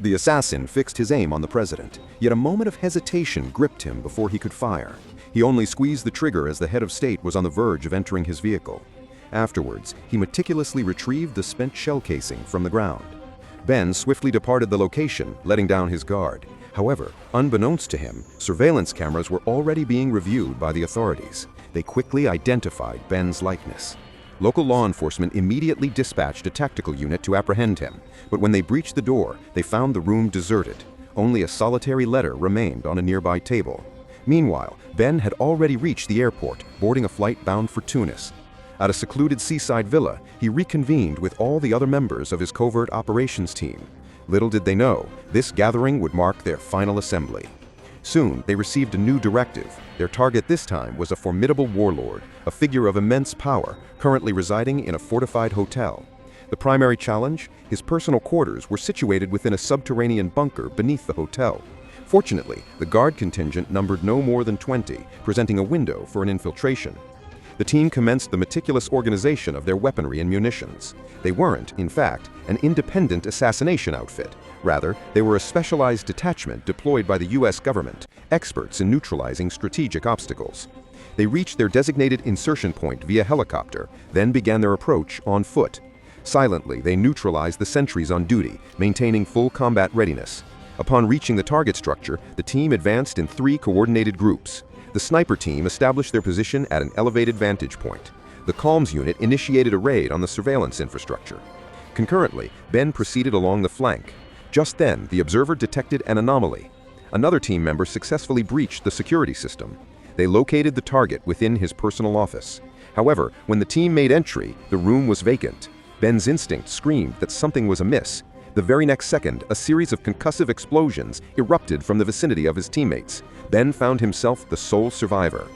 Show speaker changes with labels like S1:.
S1: The assassin fixed his aim on the president, yet a moment of hesitation gripped him before he could fire. He only squeezed the trigger as the head of state was on the verge of entering his vehicle. Afterwards, he meticulously retrieved the spent shell casing from the ground. Ben swiftly departed the location, letting down his guard. However, unbeknownst to him, surveillance cameras were already being reviewed by the authorities. They quickly identified Ben's likeness. Local law enforcement immediately dispatched a tactical unit to apprehend him, but when they breached the door, they found the room deserted. Only a solitary letter remained on a nearby table. Meanwhile, Ben had already reached the airport, boarding a flight bound for Tunis. At a secluded seaside villa, he reconvened with all the other members of his covert operations team. Little did they know, this gathering would mark their final assembly. Soon, they received a new directive. Their target this time was a formidable warlord, a figure of immense power, currently residing in a fortified hotel. The primary challenge? His personal quarters were situated within a subterranean bunker beneath the hotel. Fortunately, the guard contingent numbered no more than 20, presenting a window for an infiltration. The team commenced the meticulous organization of their weaponry and munitions. They weren't, in fact, an independent assassination outfit. Rather, they were a specialized detachment deployed by the U.S. government, experts in neutralizing strategic obstacles. They reached their designated insertion point via helicopter, then began their approach on foot. Silently, they neutralized the sentries on duty, maintaining full combat readiness. Upon reaching the target structure, the team advanced in 3 coordinated groups. The sniper team established their position at an elevated vantage point. The comms unit initiated a raid on the surveillance infrastructure. Concurrently, Ben proceeded along the flank. Just then, the observer detected an anomaly. Another team member successfully breached the security system. They located the target within his personal office. However, when the team made entry, the room was vacant. Ben's instinct screamed that something was amiss. The very next second, a series of concussive explosions erupted from the vicinity of his teammates. Ben found himself the sole survivor.